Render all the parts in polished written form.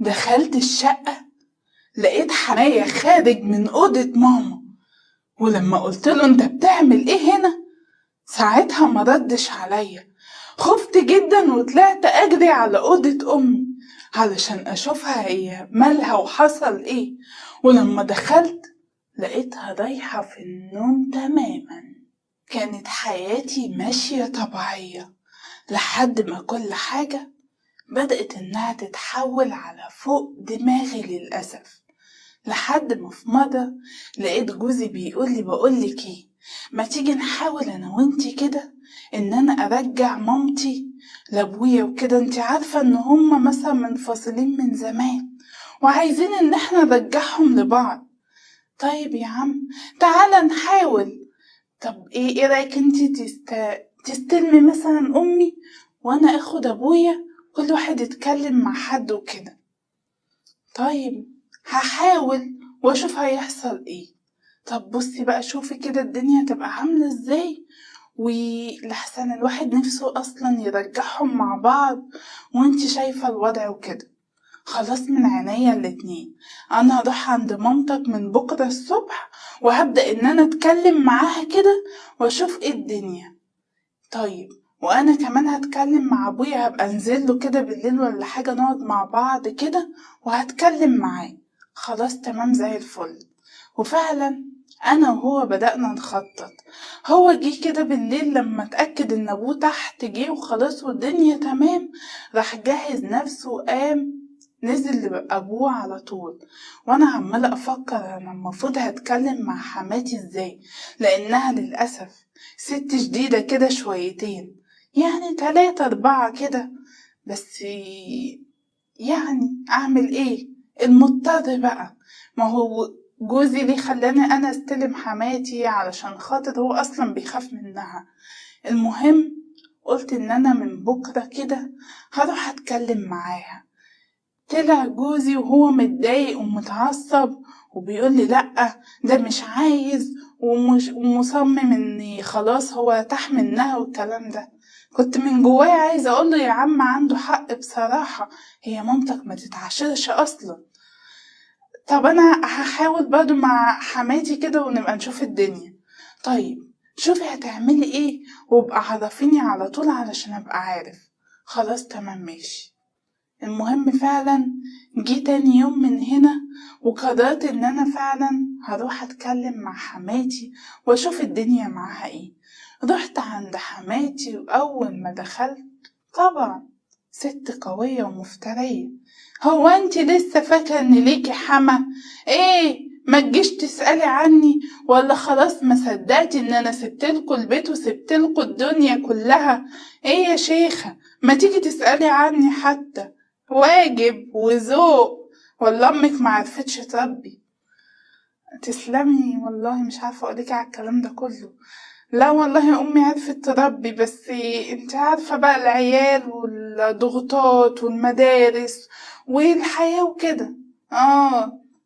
دخلت الشقة لقيت حماية خارج من أوضة ماما، ولما قلت له انت بتعمل ايه هنا ساعتها ما ردش عليا. خفت جدا وطلعت اجري على أوضة امي علشان اشوفها هي مالها وحصل ايه، ولما دخلت لقيتها رايحة في النوم تماما. كانت حياتي ماشية طبيعية لحد ما كل حاجة بدأت انها تتحول على فوق دماغي للأسف، لحد ما في مرة لقيت جوزي بيقولي بقولك ايه، ما تيجي نحاول انا وانتي كده ان انا ارجع مامتي لابويا وكده، انتي عارفة ان هما مثلا منفصلين من زمان وعايزين ان احنا نرجعهم لبعض. طيب يا عم تعالى نحاول. طب ايه رأيك انتي تستلمي مثلا امي وانا اخد ابويا، كل واحد يتكلم مع حد وكده. طيب هحاول واشوف هيحصل ايه. طب بصي بقى شوفي كده الدنيا تبقى عاملة ازاي، ولحسن الواحد نفسه اصلا يرجعهم مع بعض وانتي شايفة الوضع وكده. خلاص من عينيا الاتنين، انا هروح عند مامتك من بكرة الصبح وهبدأ ان انا اتكلم معاها كده واشوف ايه الدنيا. طيب وانا كمان هتكلم مع ابويا، هبقى انزل له كده بالليل ولا حاجة نقعد مع بعض كده وهتكلم معاه. خلاص تمام زي الفل. وفعلا انا وهو بدأنا نخطط. هو جه كده بالليل لما اتأكد ان ابوه تحت، جه وخلاص والدنيا تمام، راح جهز نفسه وقام نزل لأبوه على طول. وانا عمالة افكر انا المفروض هتكلم مع حماتي ازاي، لانها للأسف ست شديدة كده شويتين، يعني 3 4 كده. بس يعني اعمل ايه، المضطر بقى. ما هو جوزي ليه خلاني انا استلم حماتي علشان خاطر هو اصلا بيخاف منها. المهم قلت ان انا من بكرة كده هروح اتكلم معاها. طلع جوزي وهو متضايق ومتعصب وبيقول لي لأ ده مش عايز ومصمم اني خلاص هو ارتاح منها والكلام ده. كنت من جوايا عايزة اقول له يا عم عنده حق بصراحة، هي مامتك ما تتعاشرش اصلا. طب انا هحاول برضو مع حماتي كده ونبقى نشوف الدنيا. طيب شوفي هتعملي ايه وابقى عرفيني على طول علشان ابقى عارف. خلاص تمام ماشي. المهم فعلا جه تاني يوم من هنا وقررت ان انا فعلا هروح اتكلم مع حماتي واشوف الدنيا معاها ايه. رحت عند حماتي واول ما دخلت طبعا ست قوية ومفترية. هو انت لسه فاكرة ان ليكي حما؟ ايه ما تجيش تسألي عني؟ ولا خلاص ما صدقتي ان انا سبتلكوا البيت وسبتلكوا الدنيا كلها؟ ايه يا شيخة ما تيجي تسألي عني حتى، واجب وذوق. ولا امك معرفتش تربي؟ تسلمي والله، مش عارفة اقولك على الكلام ده كله. لا والله امي عرفت تربي، بس انت عارفة بقى العيال والضغوطات والمدارس والحياة وكده.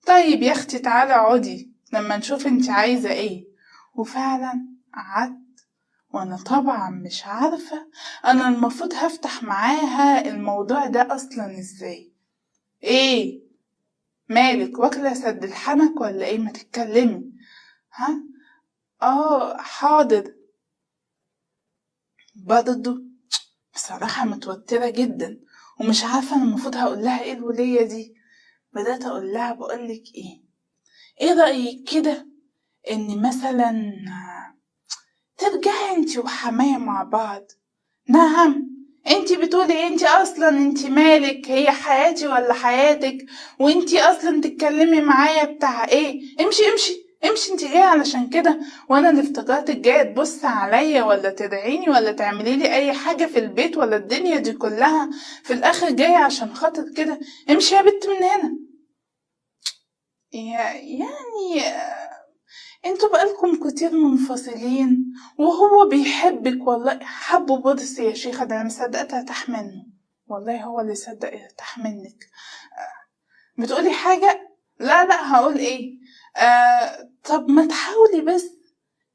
طيب يا اختي تعالي اقعدي لما نشوف انت عايزة ايه. وفعلا قعدت وانا طبعا مش عارفة انا المفروض هفتح معاها الموضوع ده اصلا ازاي. ايه مالك واكلة سد الحنك ولا ايه؟ ما تتكلمي. ها حاضر. برضه بصراحة متوترة جدا ومش عارفة انا المفروض هقول لها ايه الولية دي. بدأت اقول لها بقولك ايه رأيك كده ان مثلا ترجعي انتي وحماية مع بعض؟ نعم انتي بتقولي ايه؟ انتي اصلا انتي مالك، هي حياتي ولا حياتك؟ وانتي اصلا تتكلمي معايا بتاع ايه؟ امشي امشي امشي، انتي جايه علشان كده وانا اللي افتكرتك جايه تبص عليا ولا تدعيني ولا تعملي لي اي حاجه في البيت ولا الدنيا دي كلها، في الاخر جايه عشان خاطر كده. امشي يا بنت من هنا. يعني انتوا بقالكم كتير منفصلين وهو بيحبك والله حبه بص يا شيخة، ده انا مصدقت ارتاح منه. والله هو اللي صدق ارتاح منك. بتقولي حاجة؟ لا هقول ايه. طب ما تحاولي بس،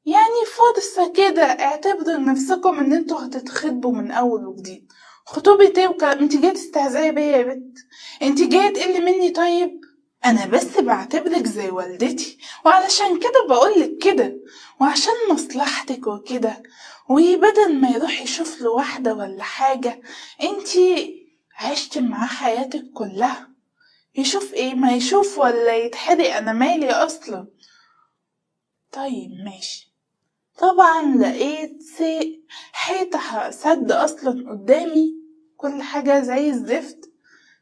يعني فرصة كده، اعتبروا نفسكم ان انتوا هتتخطبوا من اول وجديد خطوبة ايه انت جاية تستهزئي بيا يا بنت؟ انت جاية تقلي مني؟ طيب انا بس بعتبرك زي والدتي، وعلشان كده بقولك كده، وعشان مصلحتك وكده. وبدل ما يروح يشوف له واحدة ولا حاجة، انتي عشت معاه حياتك كلها. يشوف ايه؟ ما يشوف ولا يتحرق، انا مالي اصلا. طيب ماشي. طبعا لقيت حيطة سد اصلا قدامي، كل حاجة زي الزفت.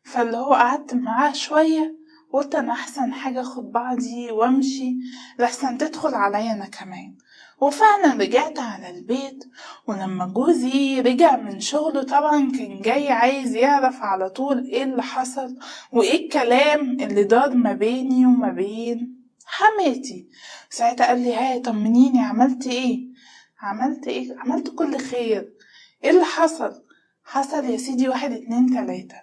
فاللي هو قعدت معاه شوية، قلت انا احسن حاجة اخد بعضي وامشي لحسن تدخل عليا انا كمان. وفعلا رجعت على البيت. ولما جوزي رجع من شغله طبعا كان جاي عايز يعرف على طول ايه اللي حصل، وايه الكلام اللي دار ما بيني وما بين حماتي. ساعتها قال لي هاي طمنيني، عملت ايه؟ عملت كل خير. ايه اللي حصل؟ حصل يا سيدي واحد اتنين تلاتة.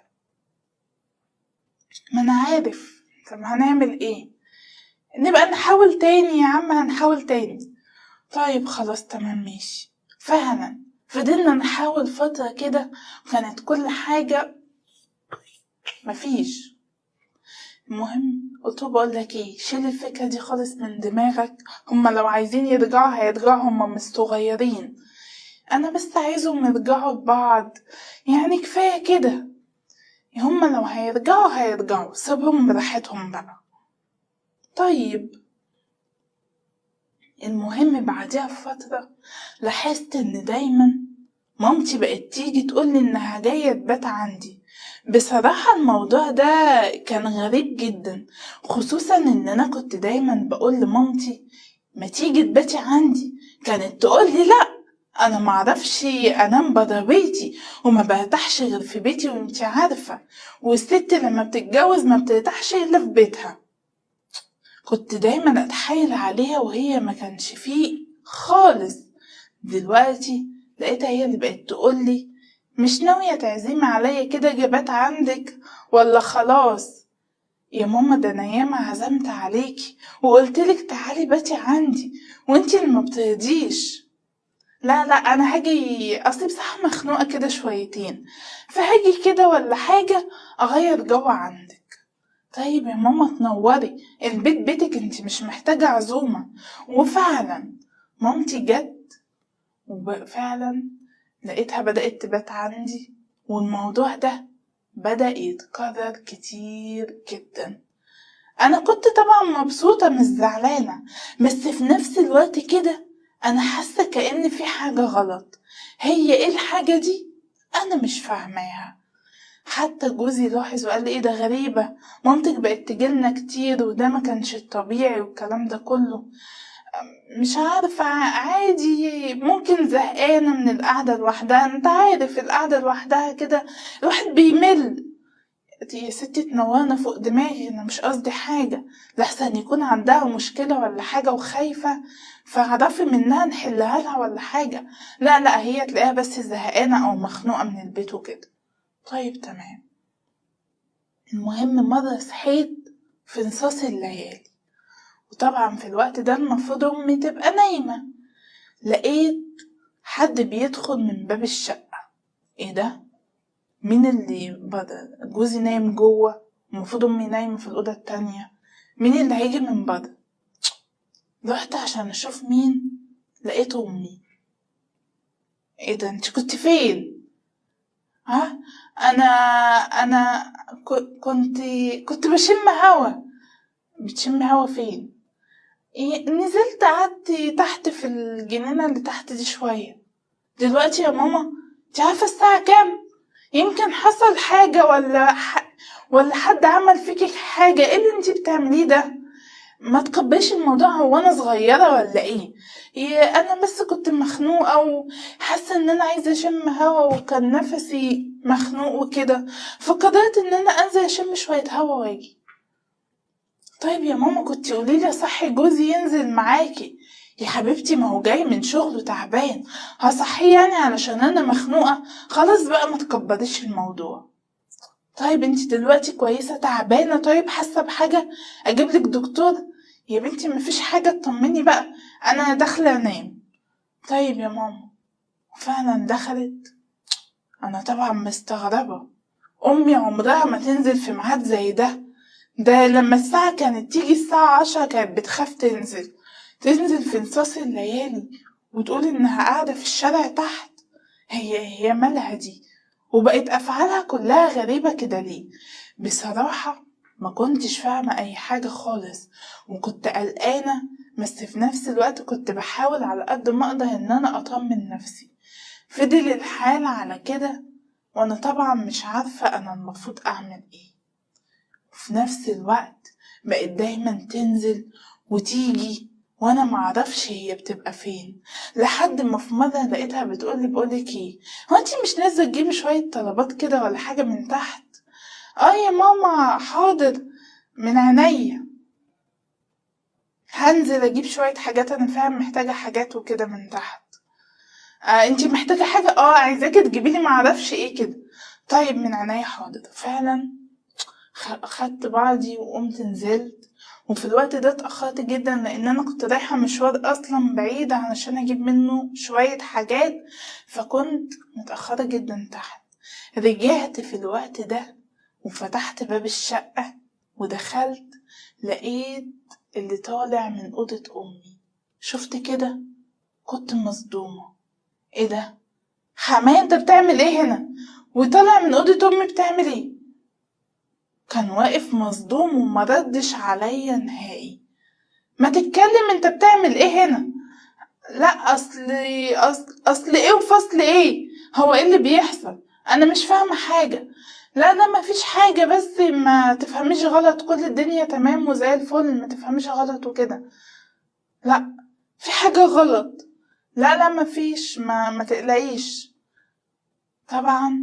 ما انا عارف. طب هنعمل ايه؟ نبقى نحاول تاني يا عم، هنحاول تاني. طيب خلاص تمام ماشي. فعلا فضلنا نحاول فترة كده، وكانت كل حاجة مفيش. المهم قلت له بقول لك ايه، شيل الفكرة دي خالص من دماغك. هما لو عايزين يرجعوا هيرجعوا، هما مش صغيرين. انا بس عايزهم يرجعوا لبعض، يعني كفاية كده. هما لو هيرجعوا سيبهم براحتهم بقى. طيب المهم بعدها بفترة لاحظت ان دايما مامتي بقت تيجي تقولي انها جاية تبات عندي. بصراحة الموضوع ده كان غريب جدا، خصوصا ان انا كنت دايما بقول لمامتي ما تيجي تباتي عندي، كانت تقولي لا انا معرفش انام برا بيتي، وما برتاحش غير في بيتي وانتي عارفة، والست لما بتتجوز ما بترتاحش الا في بيتها. كنت دايما اتحايل عليها وهي ما كانش فيه خالص. دلوقتي لقيتها هي اللي بقت تقولي مش ناوية تعزمي عليا كده جبات عندك ولا خلاص؟ يا ماما ده انا ياما عزمت عليكي وقلتلك تعالي باتي عندي وانتي اللي ما بترضيش. لا انا هاجي، اصلي بصراحة مخنوقة كده شويتين، فهاجي كده ولا حاجة اغير جو عندك. طيب يا ماما تنوري، البيت بيتك، انتي مش محتاجة عزومة. وفعلا مامتي جت، وفعلا لقيتها بدأت تبات عندي، والموضوع ده بدأ يتكرر كتير جدا. انا كنت طبعا مبسوطة مش زعلانة، بس في نفس الوقت كده انا حاسة كأن في حاجة غلط. هي ايه الحاجة دي؟ انا مش فاهماها. حتى جوزي لاحظ وقال لي ايه ده غريبة، مامتك بقت تجيلنا كتير وده ما كانش الطبيعي والكلام ده كله. مش عارفة، عادي، ممكن زهقانة من القعدة لوحدها، انت عارف القعدة لوحدها كده الواحد بيمل. يا ستي تنورنا فوق دماغي، انا مش قصدي حاجة، لحسن يكون عندها مشكلة ولا حاجة وخايفة فاعرفي منها نحلها لها ولا حاجة. لا هي تلاقيها بس زهقانة او مخنوقة من البيت وكده. طيب تمام. المهم مرة صحيت في نصاص الليالي، وطبعا في الوقت ده المفروض امي تبقى نايمة. لقيت حد بيدخل من باب الشقة. ايه ده؟ مين اللي بدأ؟ جوزي نايم جوه، المفروض امي نايمة في الأوضة التانية، مين اللي هيجي من بره؟ رحت عشان اشوف مين، لقيت امي. ايه ده انت كنت فين؟ ها؟ انا انا كنت بشم هوا. بتشم هوا فين؟ نزلت قعدت تحت في الجنينة اللي تحت دي شوية. دلوقتي يا ماما انت عارفة الساعة كام؟ يمكن حصل حاجة ولا حد عمل فيكي حاجة. ايه اللي انت بتعمليه ده؟ ما تكبريش الموضوع، هو انا صغيرة ولا ايه؟ انا بس كنت مخنوقة وحاسة ان انا عايزة اشم هوا وكان نفسي مخنوق وكده، فقررت ان انا انزل اشم شوية هوا واجي. طيب يا ماما كنتي قوليلي صحي جوزي ينزل معاكي. يا حبيبتي ما هو جاي من شغله تعبان، هصحيه يعني علشان انا مخنوقة؟ خلاص بقى ما تكبريش الموضوع. طيب انتي دلوقتي كويسة تعبانة؟ طيب حاسة بحاجة اجيبلك دكتور؟ يا بنتي مفيش حاجة، اطمني بقى، انا داخلة انام. طيب يا ماما. فعلا دخلت، انا طبعا مستغربة، امي عمرها ما تنزل في ميعاد زي ده لما الساعة كانت تيجي الساعة 10 كانت بتخاف تنزل في نصاص الليالي وتقول انها قاعدة في الشارع تحت. هي مالها دي؟ وبقت افعالها كلها غريبة كده ليه؟ بصراحة ما كنتش فاهمة اي حاجة خالص، وكنت قلقانة، بس في نفس الوقت كنت بحاول على قد ما اقدر ان انا اطمن نفسي. فضل الحال على كده وانا طبعا مش عارفة انا المفروض اعمل ايه. في نفس الوقت بقت دايما تنزل وتيجي وانا معرفش هي بتبقى فين، لحد ما في مرة لقيتها بتقولي بقولك ايه، هو انتي مش نازلة تجيبي شوية طلبات كده ولا حاجة من تحت؟ اه يا ماما حاضر، من عينيا، هنزل اجيب شوية حاجات، انا فعلا محتاجة حاجات وكده من تحت. انتي محتاجة حاجة؟ عايزاكي تجيبيلي معرفش ايه كده. طيب من عينيا حاضر. فعلا اخدت بعضي وقمت نزلت، وفي الوقت ده اتأخرت جدا لان انا كنت رايحة مشوار اصلا بعيد علشان اجيب منه شوية حاجات، فكنت متأخرة جدا تحت. رجعت في الوقت ده وفتحت باب الشقة ودخلت، لقيت اللي طالع من أوضة أمي. شفت كده كنت مصدومة. ايه ده؟ حماية انت بتعمل ايه هنا؟ وطالع من أوضة أمي بتعمل ايه؟ كان واقف مصدوم ومردش عليا نهائي. ما تتكلم، انت بتعمل ايه هنا؟ لا اصل ايه وفصل ايه؟ هو ايه اللي بيحصل؟ انا مش فاهمه حاجه. لا ما فيش حاجه، بس ما تفهميش غلط، كل الدنيا تمام وزي الفل، ما تفهميش غلط وكده. لا في حاجه غلط. لا ما فيش، ما تقلقيش. طبعا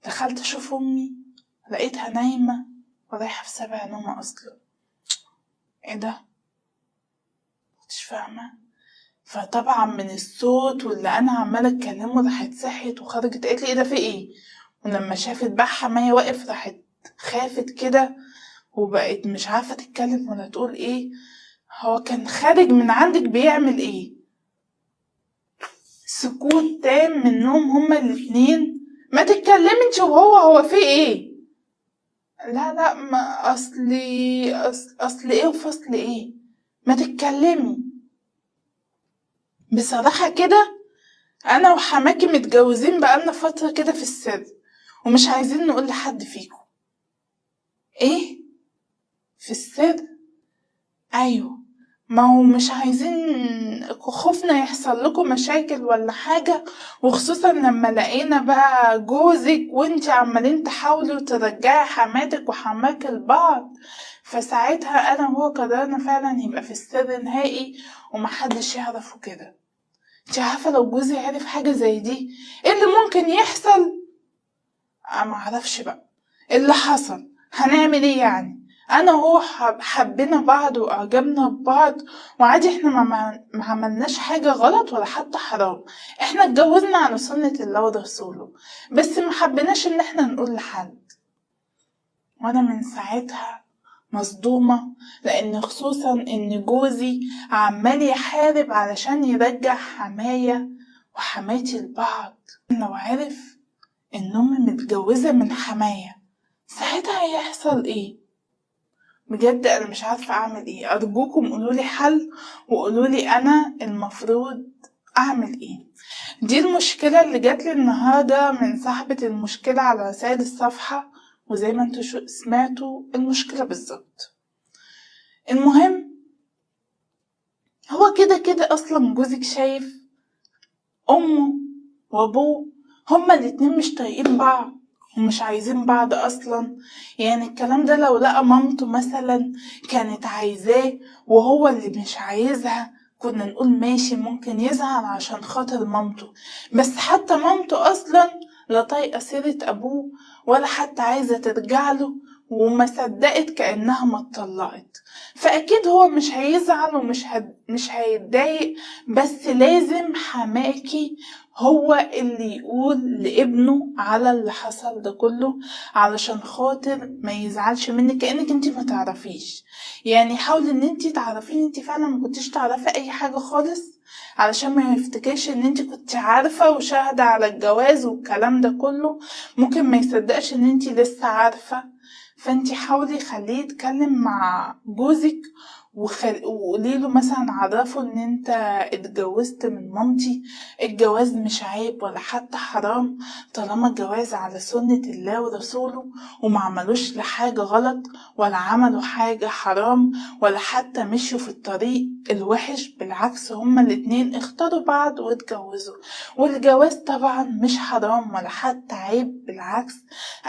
دخلت اشوف امي، لقيتها نايمه ورايحه في سبع نومه اصلا. ايه ده؟ مش فاهمه. فطبعا من الصوت واللي انا عماله اتكلمه راحت صحيت وخرجت قالت لي ايه ده في ايه؟ ولما شافت بقى حماية واقف راحت خافت كده وبقت مش عارفه تتكلم ولا تقول ايه. هو كان خارج من عندك بيعمل ايه؟ سكوت تام منهم هما الاتنين. ما تتكلمي انت هو في ايه؟ لا ما اصل ايه وفصل ايه؟ ما تتكلمي. بصراحه كده انا وحماكي متجوزين بقالنا فترة كده في السر، ومش عايزين نقول لحد فيكم. ايه؟ في السر؟ ايوه، ما هو مش عايزين خوفنا يحصل لكم مشاكل ولا حاجة، وخصوصا لما لقينا بقى جوزك وانتي عمالين تحاولوا ترجعي حماتك وحماك لبعض، فساعتها انا وهو قررنا فعلا يبقى في السر نهائي ومحدش يعرفه كده. انتي عارفة لو جوزي عرف حاجة زي دي ايه اللي ممكن يحصل؟ معرفش بقى اللي حصل، هنعمل ايه يعني؟ انا وهو حبينا بعض واعجبنا ببعض وعادي، احنا ما عملناش حاجة غلط ولا حتى حرام، احنا اتجوزنا على سنة الله ورسوله، بس ما حبيناش ان احنا نقول لحد. وانا من ساعتها مصدومة، لان خصوصا ان جوزي عمال يحارب علشان يرجع حماية وحماتي لبعض. لو عرف ان امي متجوزة من حماية ساعتها هيحصل ايه؟ بجد انا مش عارفة اعمل ايه. ارجوكم قولولي حل وقولولي انا المفروض اعمل ايه. دي المشكلة اللي جاتلي النهاردة من صاحبة المشكلة على رسائل الصفحة، وزي ما انتوا سمعتوا المشكلة بالظبط. المهم هو كده اصلا جوزك شايف امه وابوه هما الاتنين مش طايقين بعض ومش عايزين بعض اصلا. يعني الكلام ده لو لقى مامته مثلا كانت عايزاه وهو اللي مش عايزها كنا نقول ماشي، ممكن يزعل عشان خاطر مامته، بس حتى مامته اصلا لا طايقه سيره ابوه ولا حتى عايزه ترجع له وما صدقت كأنها ما اتطلقت. فأكيد هو مش هيزعل مش هيتضايق، بس لازم حماكي هو اللي يقول لابنه على اللي حصل ده كله، علشان خاطر ما يزعلش منك كأنك انتي ما تعرفيش. يعني حاولي ان انتي تعرفين انتي فعلا ما كنتيش تعرفي اي حاجة خالص، علشان ما يفتكرش ان انتي كنتي عارفة وشاهدة على الجواز والكلام ده كله، ممكن ما يصدقش ان انتي لسه عارفة. فانتي حاولي خليه يتكلم مع جوزك وقوليله مثلا، عرفه ان انت اتجوزت من مامتي، الجواز مش عيب ولا حتى حرام، طالما الجواز على سنة الله ورسوله وما عملوش لحاجة غلط ولا عملوا حاجة حرام ولا حتى مشوا في الطريق الوحش، بالعكس هما الاتنين اختاروا بعض واتجوزوا. والجواز طبعا مش حرام ولا حتى عيب، بالعكس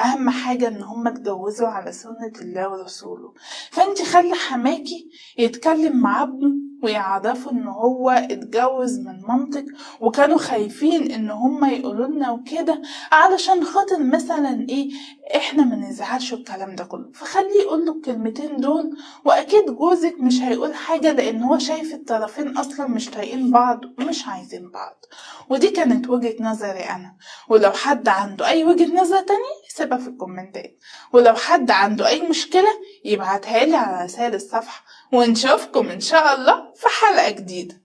اهم حاجة ان هما اتجوزوا على سنة الله ورسوله. فانت خلي حماكي يتكلم مع ابنه ويعرفوا ان هو اتجوز من مامتك، وكانوا خايفين ان هما يقولوا لنا وكده علشان خاطر مثلا ايه احنا ما نزعلش الكلام ده كله. فخليه يقول له الكلمتين دول، واكيد جوزك مش هيقول حاجة لان هو شايف الطرفين اصلا مش طايقين بعض ومش عايزين بعض. ودي كانت وجهة نظري انا، ولو حد عنده اي وجهة نظر تانية سيبها في الكومنتات، ولو حد عنده اي مشكلة يبعتها لي على رسائل الصفحة، ونشوفكم ان شاء الله في حلقة جديدة.